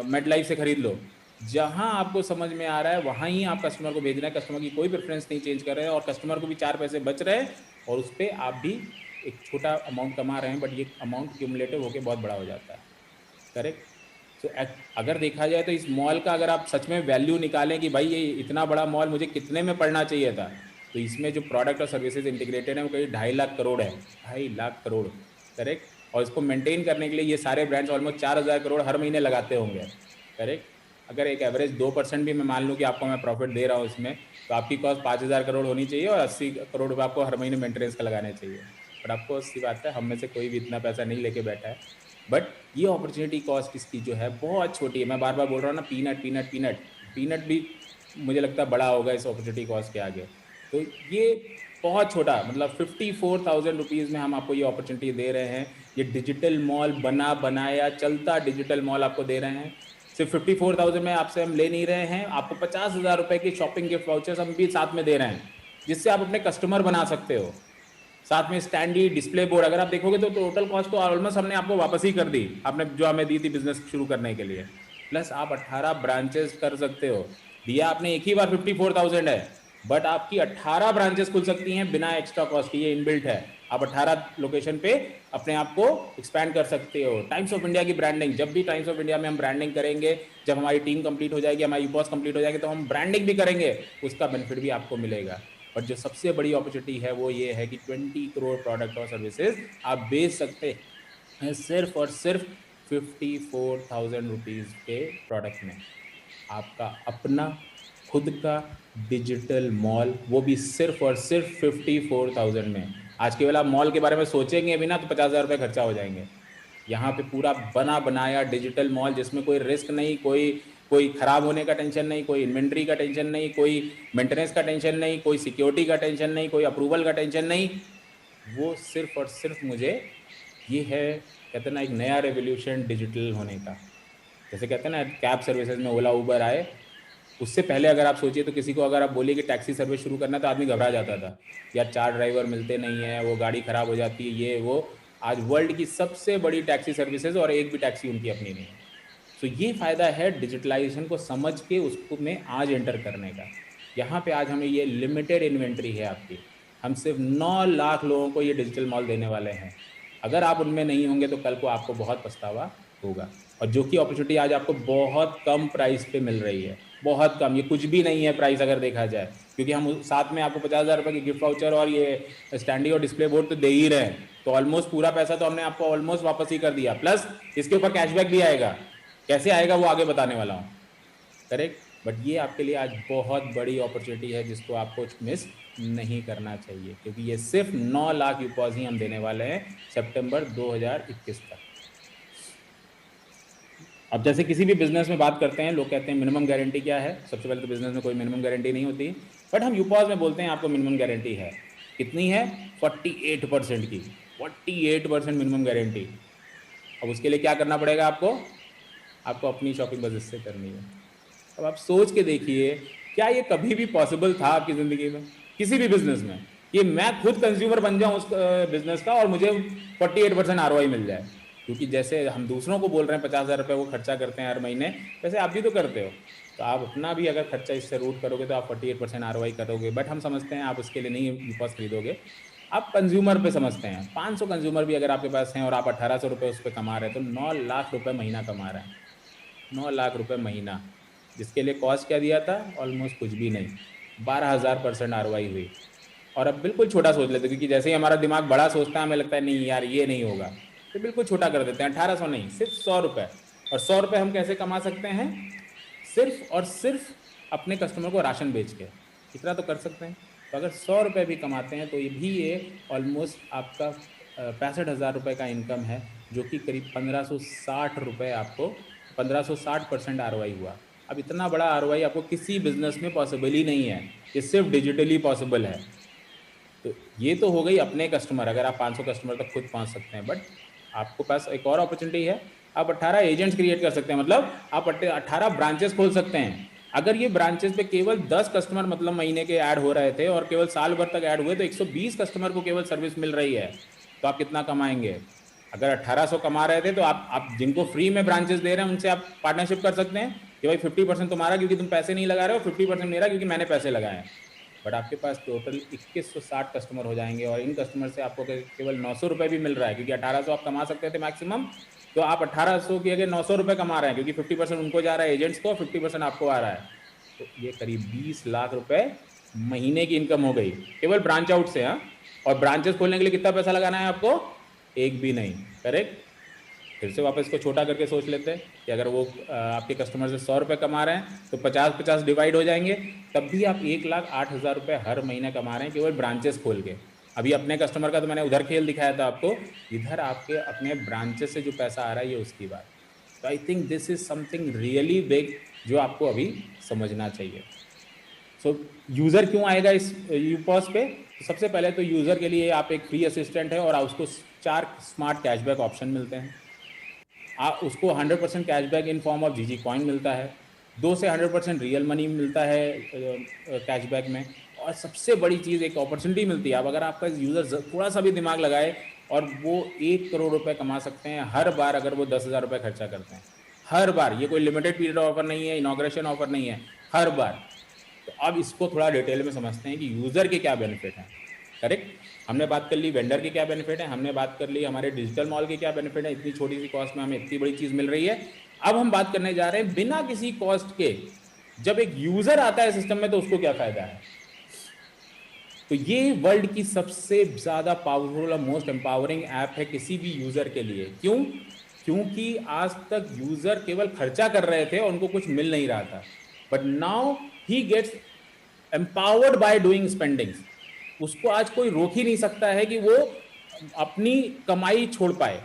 मेड लाइफ से खरीद लो। जहां आपको समझ में आ रहा है वहां ही आप कस्टमर को भेज रहे हैं, कस्टमर की कोई प्रेफरेंस नहीं चेंज कर रहे हैं, और कस्टमर को भी 4 पैसे बच रहे हैं, और उस पर आप भी एक छोटा अमाउंट कमा रहे हैं, बट ये अमाउंट क्यूमुलेटिव होकर बहुत बड़ा हो जाता है। करेक्ट? तो अगर देखा जाए तो इस मॉल का अगर आप सच में वैल्यू निकालें कि भाई ये इतना बड़ा मॉल मुझे कितने में पड़ना चाहिए था, तो इसमें जो प्रोडक्ट और सर्विसेज इंटीग्रेटेड है वो करीब 2.5 लाख करोड़ है, 2.5 लाख करोड़। करेक्ट? और इसको मेंटेन करने के लिए ये सारे ब्रांड्स ऑलमोस्ट 4,000 करोड़ हर महीने लगाते होंगे। करेक्ट? अगर एक एवरेज 2% भी मैं मान लूँ कि आपको मैं प्रॉफिट दे रहा हूँ इसमें, तो आपकी कॉस्ट 5,000 करोड़ होनी चाहिए, और 80 करोड़ रुपये आपको हर महीने मेंटेनेंस का लगाने चाहिए। बट आपको सी बात है, हम में से कोई भी इतना पैसा नहीं लेके बैठा है, बट ये अपॉर्चुनिटी कॉस्ट इसकी जो है बहुत छोटी है। मैं बार बार बोल रहा हूँ ना, पीनट पीनट पीनट पीनट भी मुझे लगता है बड़ा होगा इस अपॉर्चुनिटी कॉस्ट के आगे। तो ये बहुत छोटा, मतलब 54,000 रुपीज़ में हम आपको ये अपॉर्चुनिटी दे रहे हैं। ये डिजिटल मॉल बनाया चलता डिजिटल मॉल आपको दे रहे हैं। सिर्फ 54,000 में आपसे हम ले नहीं रहे हैं, आपको 50,000 रुपये की शॉपिंग गिफ्ट वाउचर्स हम भी साथ में दे रहे हैं, जिससे आप अपने कस्टमर बना सकते हो। साथ में स्टैंडी, डिस्प्ले बोर्ड, अगर आप देखोगे तो टोटल कॉस्ट तो ऑलमोस्ट हमने आपको वापस ही कर दी, आपने जो हमें दी थी बिजनेस शुरू करने के लिए। प्लस आप 18 ब्रांचेस कर सकते हो। दिया आपने एक ही बार 54,000 है, बट आपकी 18 ब्रांचेस खुल सकती हैं बिना एक्स्ट्रा कॉस्ट के, ये इनबिल्ट है। आप 18 लोकेशन पे अपने आप को एक्सपैंड कर सकते हो। टाइम्स ऑफ इंडिया की ब्रांडिंग, जब भी टाइम्स ऑफ इंडिया में हम ब्रांडिंग करेंगे, जब हमारी टीम कंप्लीट हो जाएगी, हमारी यूपॉस कंप्लीट हो जाएगी, तो हम ब्रांडिंग भी करेंगे, उसका बेनिफिट भी आपको मिलेगा। और जो सबसे बड़ी अपॉर्चुनिटी है वो ये है कि 20 करोड़ प्रोडक्ट और सर्विसेज आप बेच सकते हैं सिर्फ और सिर्फ 54,000 रुपीज़ के प्रोडक्ट में। आपका अपना खुद का डिजिटल मॉल, वो भी सिर्फ और सिर्फ 54,000 में। आज केवल आप मॉल के बारे में सोचेंगे भी ना तो 50,000 रुपये खर्चा हो जाएंगे। यहाँ पे पूरा बनाया डिजिटल मॉल, जिसमें कोई रिस्क नहीं, कोई ख़राब होने का टेंशन नहीं, कोई इन्वेंट्री का टेंशन नहीं, कोई मेंटेनेंस का टेंशन नहीं, कोई सिक्योरिटी का टेंशन नहीं, कोई अप्रूवल का टेंशन नहीं। वो सिर्फ और सिर्फ मुझे ये है, कहते हैं ना, एक नया रेवोल्यूशन डिजिटल होने का। जैसे कहते हैं ना कैब सर्विसेज में ओला उबर आए, उससे पहले अगर आप सोचिए तो किसी को अगर आप बोलिए कि टैक्सी सर्विस शुरू करना, तो आदमी घबरा जाता था, यार 4 ड्राइवर मिलते नहीं है, वो गाड़ी ख़राब हो जाती है, ये वो। आज वर्ल्ड की सबसे बड़ी टैक्सी सर्विसेज, और एक भी टैक्सी उनकी अपनी नहीं है। तो ये फ़ायदा है डिजिटलाइजेशन को समझ के उसको में आज एंटर करने का। यहाँ पे आज हमें ये लिमिटेड इन्वेंट्री है आपकी, हम सिर्फ 9 लाख लोगों को ये डिजिटल मॉल देने वाले हैं। अगर आप उनमें नहीं होंगे तो कल को आपको बहुत पछतावा होगा। और जो कि अपॉर्चुनिटी आज आपको बहुत कम प्राइस पे मिल रही है, बहुत कम, ये कुछ भी नहीं है प्राइस अगर देखा जाए, क्योंकि हम साथ में आपको 50,000 रुपये की गिफ्ट वाउचर और ये स्टैंडी और डिस्प्ले बोर्ड तो दे ही रहे हैं। तो ऑलमोस्ट पूरा पैसा तो हमने आपको ऑलमोस्ट वापस ही कर दिया, प्लस इसके ऊपर कैशबैक भी आएगा। कैसे आएगा वो आगे बताने वाला हूँ। करेक्ट? बट ये आपके लिए आज बहुत बड़ी अपॉर्चुनिटी है जिसको आपको मिस नहीं करना चाहिए, क्योंकि ये सिर्फ 9 लाख यूपॉज ही हम देने वाले हैं सितंबर 2021 तक। अब जैसे किसी भी बिजनेस में बात करते हैं, लोग कहते हैं मिनिमम गारंटी क्या है। सबसे पहले तो बिजनेस में कोई मिनिमम गारंटी नहीं होती, बट हम यूपॉज में बोलते हैं आपको मिनिमम गारंटी है। कितनी है? 48% की, 48% मिनिमम गारंटी। अब उसके लिए क्या करना पड़ेगा आपको अपनी शॉपिंग बस इससे करनी है। अब आप सोच के देखिए, क्या ये कभी भी पॉसिबल था आपकी ज़िंदगी में, किसी भी बिजनेस में, कि मैं खुद कंज्यूमर बन जाऊं उस बिजनेस का और मुझे 48% ROI मिल जाए? क्योंकि जैसे हम दूसरों को बोल रहे हैं 50,000 रुपये वो खर्चा करते हैं हर महीने, वैसे आप भी तो करते हो। तो आप अपना भी अगर खर्चा इससे रूट करोगे तो आप 48% ROI करोगे। बट हम समझते हैं आप उसके लिए नहीं यूपॉस खरीदोगे, आप कंज्यूमर पे समझते हैं। 500 कंज्यूमर भी अगर आपके पास हैं और आप 1800 रुपये उस पर कमा रहे हैं, तो 9 लाख रुपये महीना कमा रहे हैं। 9 लाख रुपये महीना, जिसके लिए कॉस्ट क्या दिया था? ऑलमोस्ट कुछ भी नहीं, 12,000% ROI हुई। और अब बिल्कुल छोटा सोच लेते हैं, क्योंकि जैसे ही हमारा दिमाग बड़ा सोचता है हमें लगता है नहीं यार ये नहीं होगा, तो बिल्कुल छोटा कर देते हैं। 1800 नहीं, सिर्फ 100 रुपये। और 100 रुपये हम कैसे कमा सकते हैं? सिर्फ और सिर्फ अपने कस्टमर को राशन बेच के, इतना तो कर सकते हैं। तो अगर 100 रुपये भी कमाते हैं तो ये ऑलमोस्ट आपका 65,000 रुपये का इनकम है, जो कि करीब 1560 रुपये आपको 1560% ROI हुआ। अब इतना बड़ा ROI आपको किसी बिजनेस में पॉसिबल ही नहीं है, ये सिर्फ डिजिटली पॉसिबल है। तो ये तो हो गई अपने कस्टमर, अगर आप 500 कस्टमर तक खुद पहुंच सकते हैं। बट आपको पास एक और अपॉर्चुनिटी है, आप 18 एजेंट्स क्रिएट कर सकते हैं, मतलब आप 18 ब्रांचेस खोल सकते हैं। अगर ये ब्रांचेस पे केवल 10 कस्टमर मतलब महीने के ऐड हो रहे थे और केवल साल भर तक ऐड हुए, तो 120 कस्टमर को केवल सर्विस मिल रही है, तो आप कितना कमाएंगे? अगर 1800 कमा रहे थे तो आप जिनको फ्री में ब्रांचेस दे रहे हैं उनसे आप पार्टनरशिप कर सकते हैं कि भाई 50% तुम्हारा क्योंकि तुम पैसे नहीं लगा रहे हो, 50% मेरा क्योंकि मैंने पैसे लगाए हैं। बट आपके पास टोटल 2160 कस्टमर हो जाएंगे और इन कस्टमर से आपको केवल 900 रुपये भी मिल रहा है, क्योंकि 1800 आप कमा सकते थे मैक्सिमम, तो आप 1800 की अगर 900 रुपये कमा रहे हैं, क्योंकि 50% उनको जा रहा है एजेंट्स को, 50% आपको आ रहा है, तो ये करीब 20 लाख रुपए महीने की इनकम हो गई केवल ब्रांच आउट से। हाँ, और ब्रांचेस खोलने के लिए कितना पैसा लगाना है आपको? एक भी नहीं। करेक्ट। फिर से वापस इसको छोटा करके सोच लेते हैं कि अगर वो आपके कस्टमर से 100 रुपये कमा रहे हैं तो 50-50 डिवाइड हो जाएंगे, तब भी आप 1,08,000 रुपये हर महीने कमा रहे हैं केवल ब्रांचेस खोल के। अभी अपने कस्टमर का तो मैंने उधर खेल दिखाया था आपको, इधर आपके अपने ब्रांचेस से जो पैसा आ रहा है ये उसकी बात। तो I think this is something really big जो आपको अभी समझना चाहिए। सो यूज़र क्यों आएगा इस यूपॉस पे? तो सबसे पहले तो यूज़र के लिए आप एक फ्री असिस्टेंट है और उसको 4 स्मार्ट कैशबैक ऑप्शन मिलते हैं। उसको 100% कैशबैक इन फॉर्म ऑफ जीजी कॉइन मिलता है, 2 से 100% रियल मनी मिलता है कैशबैक में, और सबसे बड़ी चीज़ एक अपॉर्चुनिटी मिलती है। अब अगर आपका यूज़र थोड़ा सा भी दिमाग लगाए और वो 1 करोड़ रुपए कमा सकते हैं हर बार अगर वो 10,000 रुपये खर्चा करते हैं, हर बार। ये कोई लिमिटेड पीरियड ऑफर नहीं है, इनॉग्रेशन ऑफर नहीं है, हर बार। तो अब इसको थोड़ा डिटेल में समझते हैं कि यूज़र के क्या बेनिफिट हैं। करेक्ट। हमने बात कर ली वेंडर के क्या बेनिफिट है, हमने बात कर ली हमारे डिजिटल मॉल के क्या बेनिफिट है, इतनी छोटी सी कॉस्ट में हमें इतनी बड़ी चीज़ मिल रही है। अब हम बात करने जा रहे हैं बिना किसी कॉस्ट के, जब एक यूज़र आता है सिस्टम में तो उसको क्या फ़ायदा है। तो ये वर्ल्ड की सबसे ज़्यादा पावरफुल और मोस्ट एम्पावरिंग ऐप है किसी भी यूज़र के लिए। क्यों? क्योंकि आज तक यूज़र केवल खर्चा कर रहे थे और उनको कुछ मिल नहीं रहा था, but now he gets empowered by doing spendings. उसको आज कोई रोक ही नहीं सकता है कि वो अपनी कमाई छोड़ पाए।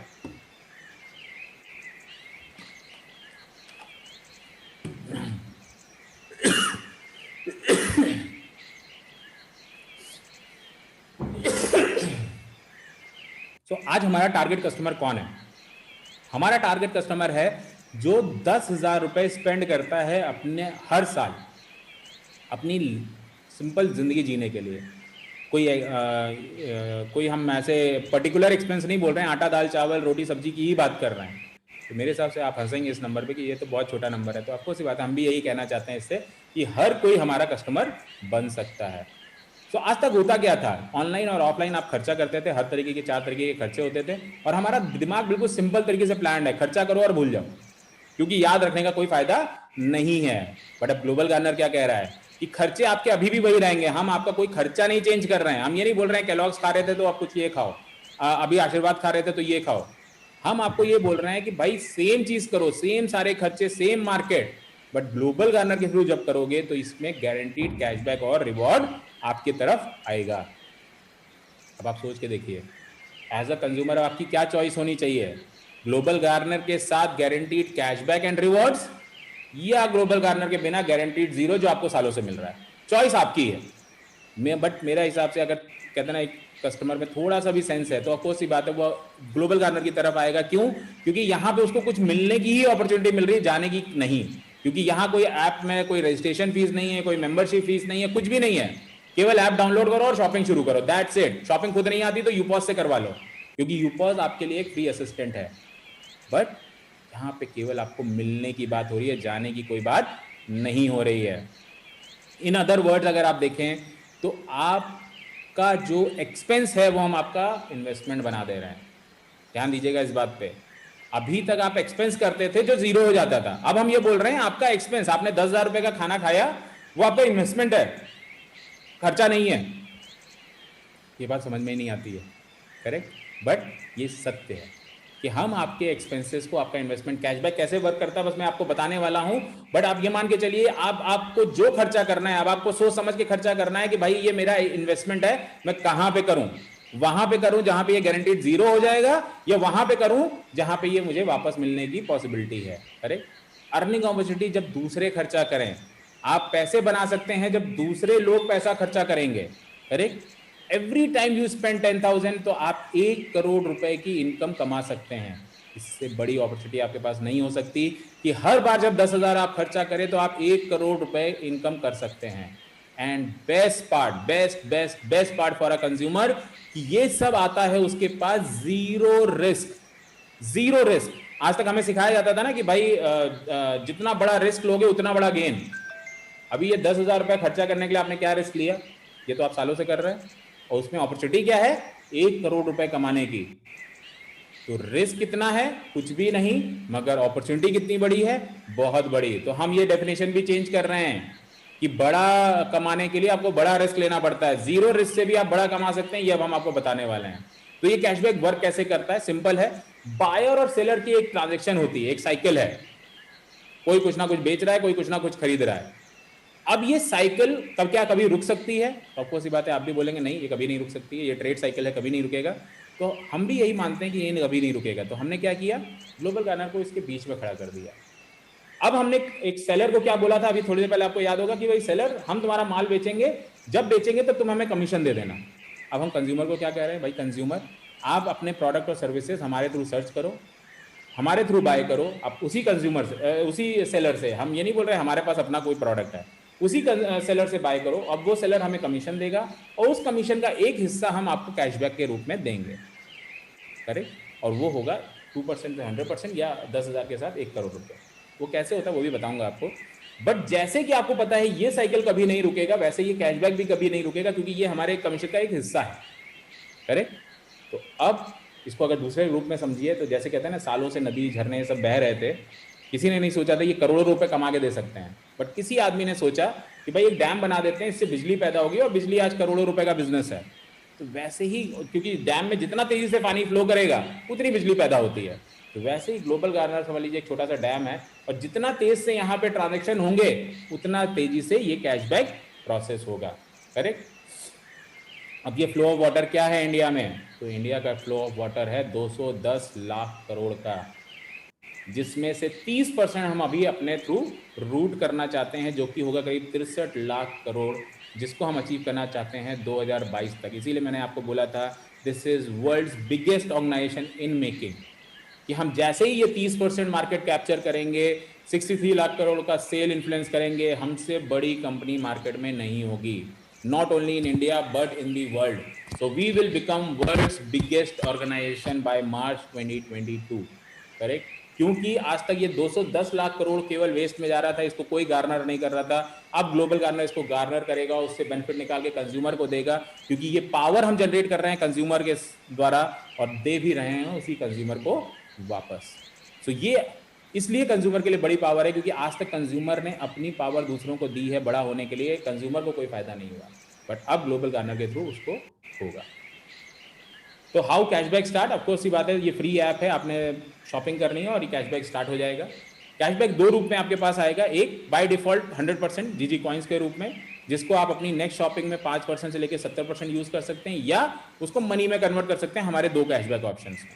तो आज हमारा टारगेट कस्टमर कौन है? हमारा टारगेट कस्टमर है जो 10,000 रुपये स्पेंड करता है अपने हर साल अपनी सिंपल जिंदगी जीने के लिए। कोई हम ऐसे पर्टिकुलर एक्सपेंस नहीं बोल रहे हैं, आटा दाल चावल रोटी सब्जी की ही बात कर रहे हैं। तो मेरे हिसाब से आप हंसेंगे इस नंबर पे कि ये तो बहुत छोटा नंबर है। तो आपको सी बात है, हम भी यही कहना चाहते हैं इससे कि हर कोई हमारा कस्टमर बन सकता है। तो आज तक होता क्या था, ऑनलाइन और ऑफलाइन आप खर्चा करते थे, हर तरीके के 4 तरीके के खर्चे होते थे, और हमारा दिमाग बिल्कुल सिंपल तरीके से प्लान है, खर्चा करो और भूल जाओ, क्योंकि याद रखने का कोई फायदा नहीं है। बट अब ग्लोबल गार्नर क्या कह रहा है कि खर्चे आपके अभी भी वही रहेंगे, हम आपका कोई खर्चा नहीं चेंज कर रहे हैं। हम ये नहीं बोल रहे हैं केलॉग्स खा रहे थे तो आप कुछ ये खाओ, अभी आशीर्वाद खा रहे थे तो ये खाओ। हम आपको ये बोल रहे हैं कि भाई सेम चीज करो, सेम सारे खर्चे, same market, but global Garner के थ्रू जब करोगे तो इसमें गारंटीड कैशबैक और रिवॉर्ड आपकी तरफ आएगा। अब आप सोच के देखिए, एज अ कंज्यूमर आपकी क्या चॉइस होनी चाहिए? ग्लोबल गार्नर के साथ गारंटीड कैशबैक एंड रिवॉर्ड्स, या ग्लोबल गार्नर के बिना गारंटीड जीरो जो आपको सालों से मिल रहा है? चॉइस आपकी है। बट मेरा हिसाब से अगर कहते ना एक कस्टमर में थोड़ा सा भी सेंस है तो ऑफकोर्स सी बात है वो ग्लोबल गार्नर की तरफ आएगा। क्यों? क्योंकि यहाँ पे उसको कुछ मिलने की ही अपॉर्चुनिटी मिल रही है, जाने की नहीं। क्योंकि यहाँ कोई ऐप में कोई रजिस्ट्रेशन फीस नहीं है, कोई मेंबरशिप फीस नहीं है, कुछ भी नहीं है। केवल ऐप डाउनलोड करो और शॉपिंग शुरू करो, दैट्स इट। शॉपिंग खुद नहीं आती तो यूपॉस से करवा लो, क्योंकि यूपॉस आपके लिए एक फ्री असिस्टेंट है। बट यहाँ पे केवल आपको मिलने की बात हो रही है, जाने की कोई बात नहीं हो रही है। इन अदर वर्ड्स अगर आप देखें तो आपका जो एक्सपेंस है वो हम आपका इन्वेस्टमेंट बना दे रहे हैं। ध्यान दीजिएगा इस बात पे। अभी तक आप एक्सपेंस करते थे जो जीरो हो जाता था, अब हम ये बोल रहे हैं आपका एक्सपेंस, आपने 10,000 रुपये का खाना खाया वो आपका इन्वेस्टमेंट है, खर्चा नहीं है। ये बात समझ में ही नहीं आती है, करेक्ट? बट ये सत्य है कि हम आपके एक्सपेंसेस को, आपका इन्वेस्टमेंट कैशबैक कैसे वर्क करता है बस मैं आपको बताने वाला हूं। बट आप ये मान के चलिए, आपको जो खर्चा करना है, अब आपको सोच समझ के खर्चा करना है कि भाई ये मेरा इन्वेस्टमेंट है, मैं कहां पे करूं? वहां पे करूं जहां पे ये गारंटीड जीरो हो जाएगा, या वहां पे करूं जहां पे ये मुझे वापस मिलने की पॉसिबिलिटी है, करेक्ट? अर्निंग अपॉर्चुनिटी जब दूसरे खर्चा करें, आप पैसे बना सकते हैं जब दूसरे लोग पैसा खर्चा करेंगे, correct? Every time you spend 10,000 तो आप 1 करोड़ रुपए की इनकम कमा सकते हैं। इससे बड़ी अपॉर्चुनिटी आपके पास नहीं हो सकती कि हर बार जब 10,000 आप खर्चा करें तो आप 1 करोड़ रुपए इनकम कर सकते हैं। And best part for a consumer कि ये सब आता है उसके पास जीरो रिस्क। आज तक हमें सिखाया जाता था ना कि भाई जितना बड़ा रिस्क लोगे उतना बड़ा गेन। अभी ये 10,000 रुपए खर्चा करने के लिए आपने क्या रिस्क लिया? ये तो आप सालों से कर रहे हैं, और उसमें अपॉर्चुनिटी क्या है? 1 करोड़ रुपए कमाने की। तो रिस्क कितना है? कुछ भी नहीं, मगर अपॉर्चुनिटी कितनी बड़ी है? बहुत बड़ी। तो हम ये डेफिनेशन भी चेंज कर रहे हैं कि बड़ा कमाने के लिए आपको बड़ा रिस्क लेना पड़ता है, जीरो रिस्क से भी आप बड़ा कमा सकते हैं। ये अब हम आपको बताने वाले हैं। तो ये कैशबैक वर्क कैसे करता है? सिंपल है, बायर और सेलर की एक ट्रांजेक्शन होती है, एक साइकिल है। कोई कुछ ना कुछ बेच रहा है, कोई कुछ ना कुछ खरीद रहा है। अब ये साइकिल कभी रुक सकती है? ऑफकोर्स ये बात है, आप भी बोलेंगे नहीं ये कभी नहीं रुक सकती है, ये ट्रेड साइकिल है, कभी नहीं रुकेगा। तो हम भी यही मानते हैं कि ये कभी नहीं रुकेगा। तो हमने क्या किया? ग्लोबल गार्नर को इसके बीच में खड़ा कर दिया। अब हमने एक सेलर को क्या बोला था, अभी थोड़ी देर पहले आपको याद होगा कि भाई सेलर, हम तुम्हारा माल बेचेंगे, जब बेचेंगे तो तुम हमें कमीशन दे देना। अब हम कंज्यूमर को क्या कह रहे हैं? भाई कंज्यूमर, आप अपने प्रोडक्ट और सर्विसेज हमारे थ्रू सर्च करो, हमारे थ्रू बाय करो। आप उसी कंज्यूमर से, उसी सेलर से, हम ये नहीं बोल रहे हमारे पास अपना कोई प्रोडक्ट है, उसी सेलर से बाय करो। अब वो सेलर हमें कमीशन देगा और उस कमीशन का एक हिस्सा हम आपको कैशबैक के रूप में देंगे, करेक्ट? और वो होगा 2% से 100% या 10,000 के साथ 1 करोड़ रुपए। वो कैसे होता है वो भी बताऊंगा आपको। बट जैसे कि आपको पता है ये साइकिल कभी नहीं रुकेगा, वैसे ये कैशबैक भी कभी नहीं रुकेगा, क्योंकि ये हमारे कमीशन का एक हिस्सा है, करेक्ट? तो अब इसको अगर दूसरे रूप में समझिए तो जैसे कहते हैं ना, सालों से नदी झरने सब बह रहे थे, किसी ने नहीं सोचा था ये करोड़ों रुपए कमा के दे सकते हैं। बट किसी आदमी ने सोचा कि भाई एक डैम बना देते हैं, इससे बिजली पैदा होगी, और बिजली आज करोड़ों रुपए का बिजनेस है। तो वैसे ही, क्योंकि डैम में जितना तेजी से पानी फ्लो करेगा उतनी बिजली पैदा होती है, तो वैसे ही ग्लोबल गार्नर समझ लीजिए एक छोटा सा डैम है, और जितना तेज से यहाँ पे ट्रांजेक्शन होंगे उतना तेजी से ये कैशबैक प्रोसेस होगा, करेक्ट? अब ये फ्लो ऑफ वाटर क्या है इंडिया में? तो इंडिया का फ्लो ऑफ वाटर है 210 लाख करोड़ का, जिसमें से 30% हम अभी अपने थ्रू रूट करना चाहते हैं, जो कि होगा करीब 63 लाख करोड़, जिसको हम अचीव करना चाहते हैं 2022 तक। इसीलिए मैंने आपको बोला था this is world's biggest organisation in making, कि हम जैसे ही ये 30% मार्केट कैप्चर करेंगे, 63 लाख करोड़ का सेल इन्फ्लुएंस करेंगे, हमसे बड़ी कंपनी मार्केट में नहीं होगी, not only in India but in the world. So we will become world's biggest organisation by March 2022, correct? क्योंकि आज तक ये 210 लाख करोड़ केवल वेस्ट में जा रहा था, इसको कोई गार्नर नहीं कर रहा था। अब ग्लोबल गार्नर इसको गार्नर करेगा, उससे बेनिफिट निकाल के कंज्यूमर को देगा, क्योंकि ये पावर हम जनरेट कर रहे हैं कंज्यूमर के द्वारा, और दे भी रहे हैं उसी कंज्यूमर को वापस। तो ये इसलिए कंज्यूमर के लिए बड़ी पावर है, क्योंकि आज तक कंज्यूमर ने अपनी पावर दूसरों को दी है बड़ा होने के लिए, कंज्यूमर को कोई फायदा नहीं हुआ, बट अब ग्लोबल गार्नर के थ्रू उसको होगा। तो हाउ कैशबैक स्टार्ट? ऑफकोर्स ये बात है, ये फ्री ऐप है, आपने शॉपिंग करनी है और ये कैशबैक स्टार्ट हो जाएगा। कैशबैक 2 रूप में आपके पास आएगा, एक बाय डिफॉल्ट 100% जीजी कॉइन्स के रूप में, जिसको आप अपनी नेक्स्ट शॉपिंग में 5% से लेकर 70% यूज कर सकते हैं, या उसको मनी में कन्वर्ट कर सकते हैं हमारे 2 कैशबैक ऑप्शन में।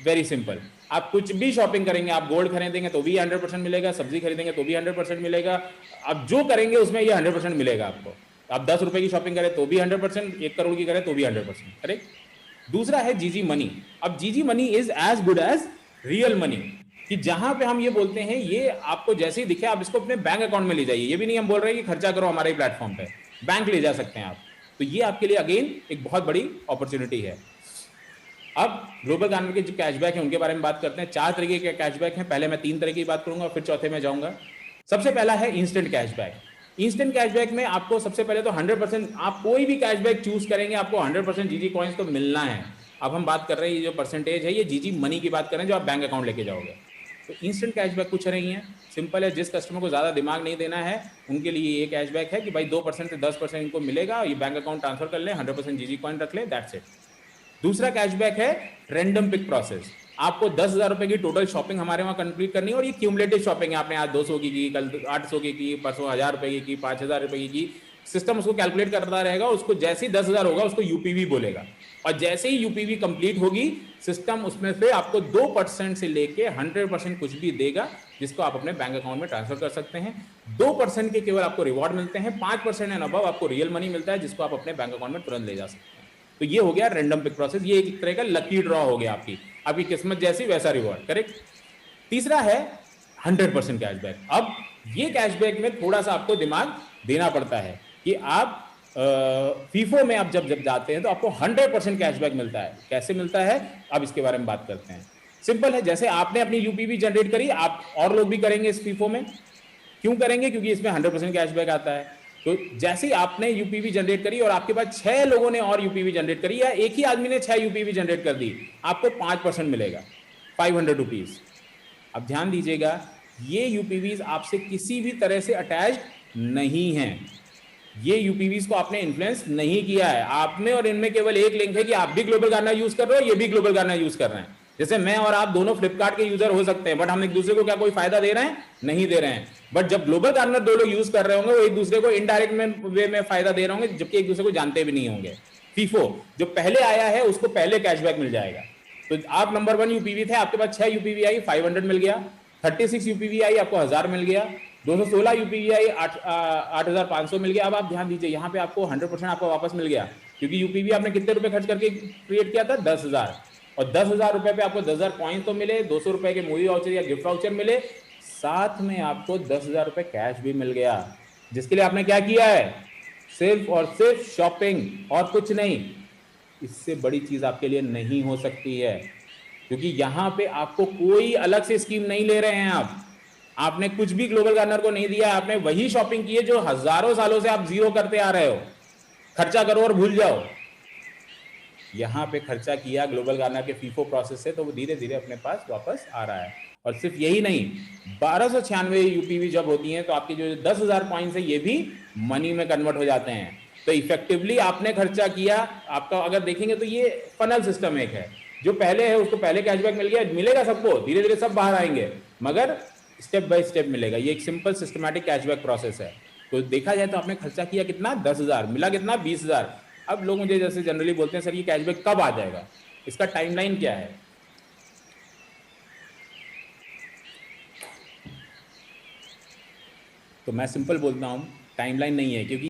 वेरी सिंपल, आप कुछ भी शॉपिंग करेंगे, आप गोल्ड खरीदेंगे तो भी 100% मिलेगा, सब्जी खरीदेंगे तो भी 100% मिलेगा, आप जो करेंगे उसमें ये 100% मिलेगा आपको। आप 10 रुपए की शॉपिंग करें तो भी 100%, 1 करोड़ की करें तो भी 100%, करेक्ट? दूसरा है जीजी मनी। अब GG money is as good as real money, कि जहां पे हम ये बोलते हैं ये आपको जैसे ही दिखे आप इसको अपने बैंक अकाउंट में ले जाइए। ये भी नहीं हम बोल रहे हैं कि खर्चा करो हमारे प्लेटफॉर्म पे, बैंक ले जा सकते हैं आप। तो ये आपके लिए अगेन एक बहुत बड़ी अपॉर्चुनिटी है। अब ग्लोबल गार्नर के जो कैशबैक है उनके बारे में बात करते हैं। 4 तरीके के कैशबैक हैं, पहले मैं 3 तरह की बात करूंगा, फिर चौथे में जाऊंगा। सबसे पहला है इंस्टेंट कैशबैक। इंस्टेंट कैशबैक में आपको सबसे पहले तो 100%, आप कोई भी कैशबैक चूज करेंगे आपको 100% जीजी कॉइन्स तो मिलना है। अब हम बात कर रहे हैं ये जो परसेंटेज है ये जीजी मनी की बात कर रहे हैं, जो आप बैंक अकाउंट लेके जाओगे, तो इंस्टेंट कैशबैक कुछ नहीं है, सिंपल है। जिस कस्टमर को ज़्यादा दिमाग नहीं देना है उनके लिए ये कैशबैक है कि भाई 2% से 10% इनको मिलेगा, ये बैंक अकाउंट ट्रांसफर कर लें, 100% जीजी कॉइन रख लें, दैट्स इट। दूसरा कैशबैक है रैंडम पिक प्रोसेस। आपको 10,000 रुपए की टोटल शॉपिंग हमारे वहाँ कंप्लीट करनी है और ये क्यूमुलेटिव शॉपिंग है। आपने आज 200 की, कल 800 की, परसों 1000 रुपए की, 5000 रुपए की। सिस्टम उसको कैलकुलेट करता रहेगा, उसको जैसे ही 10,000 होगा उसको यूपीवी बोलेगा, और जैसे ही यूपीवी कंप्लीट होगी सिस्टम उसमें से आपको 2% से लेके 100% कुछ भी देगा, जिसको आप अपने बैंक अकाउंट में ट्रांसफर कर सकते हैं। 2% के केवल आपको रिवॉर्ड मिलते हैं, 5% एंड अबव आपको रियल मनी मिलता है, जिसको आप अपने बैंक अकाउंट में तुरंत ले जा सकते हैं। तो ये हो गया रैंडम पिक प्रोसेस, ये एक तरह का लकी ड्रॉ हो गया, आपकी किस्मत जैसी वैसा रिवॉर्ड, करेक्ट। तीसरा है 100% कैशबैक। अब ये कैशबैक में थोड़ा सा आपको दिमाग देना पड़ता है कि आप फीफो में आप जब जाते हैं तो आपको 100% कैशबैक मिलता है। कैसे मिलता है, अब इसके बारे में बात करते हैं। सिंपल है, जैसे आपने अपनी यूपीवी जनरेट करी, आप और लोग भी करेंगे इस फीफो में। क्यों करेंगे? क्योंकि इसमें 100% कैशबैक आता है। तो जैसे ही आपने यूपीवी जनरेट करी और आपके पास 6 लोगों ने और यूपीवी जनरेट करी, या एक ही आदमी ने 6 यूपीवी जनरेट कर दी, आपको 5% मिलेगा, 500 रुपीज। अब ध्यान दीजिएगा, ये यूपीवीज आपसे किसी भी तरह से अटैच नहीं है। ये यूपीवीज को आपने इन्फ्लुएंस नहीं किया है, आपने और इनमें केवल एक लिंक है कि आप भी ग्लोबल गार्डनर यूज कर रहे हो, ये भी ग्लोबल गार्डनर यूज कर रहे हैं। जैसे मैं और आप दोनों फ्लिपकार्ट के यूजर हो सकते हैं, बट हम एक दूसरे को क्या कोई फायदा दे रहे हैं? नहीं दे रहे हैं। बट जब ग्लोबल गार्डनर दो लोग यूज कर रहे होंगे, वो एक दूसरे को इनडायरेक्ट वे में फायदा दे रहे होंगे, जबकि एक दूसरे को जानते भी नहीं होंगे। फीफो जो पहले आया है उसको पहले कैशबैक मिल जाएगा। तो आप नंबर 1 यूपीवी थे, आपके पास 6 यूपीवी आई, 500 मिल गया। 36 यूपीवी आई, आपको 1000 मिल गया। 216 यूपीवी आई, 8500 मिल गया। अब आप ध्यान दीजिए, यहाँ पे आपको 100% आपको वापस मिल गया, क्योंकि यूपीवी आपने कितने रुपए खर्च करके क्रिएट किया था? 10,000। और 10,000 रुपए पे आपको 10,000 पॉइंट तो मिले, 200 रुपए के मूवी वाउचर या गिफ्ट वाउचर मिले, साथ में आपको 10,000 रुपए कैश भी मिल गया, जिसके लिए आपने क्या किया है? सिर्फ और सिर्फ शॉपिंग, और कुछ नहीं। इससे बड़ी चीज आपके लिए नहीं हो सकती है, क्योंकि यहां पे आपको कोई अलग से स्कीम नहीं ले रहे हैं। आपने कुछ भी ग्लोबल गार्डनर को नहीं दिया, आपने वही शॉपिंग की है जो हजारों सालों से आप जीरो करते आ रहे हो। खर्चा करो और भूल जाओ। यहां पे खर्चा किया ग्लोबल गार्डनर के फीफो प्रोसेस से, तो वो धीरे धीरे अपने पास वापस आ रहा है। और सिर्फ यही नहीं, 1296 यूपीवी जब होती हैं तो आपकी जो 10,000 पॉइंट्स है ये भी मनी में कन्वर्ट हो जाते हैं। तो इफेक्टिवली आपने खर्चा किया, आपका अगर देखेंगे तो ये फनल सिस्टम एक है। जो पहले है उसको पहले कैशबैक मिल गया, मिलेगा सबको, धीरे धीरे सब बाहर आएंगे, मगर स्टेप बाय स्टेप मिलेगा। ये एक सिंपल सिस्टमैटिक कैशबैक प्रोसेस है। तो देखा जाए तो आपने खर्चा किया कितना? 10,000, मिला कितना? 20,000। अब लोग मुझे जैसे जनरली बोलते हैं, सर ये कैशबैक कब आ जाएगा, इसका टाइमलाइन क्या है? तो मैं सिंपल बोलता हूं, टाइमलाइन नहीं है, क्योंकि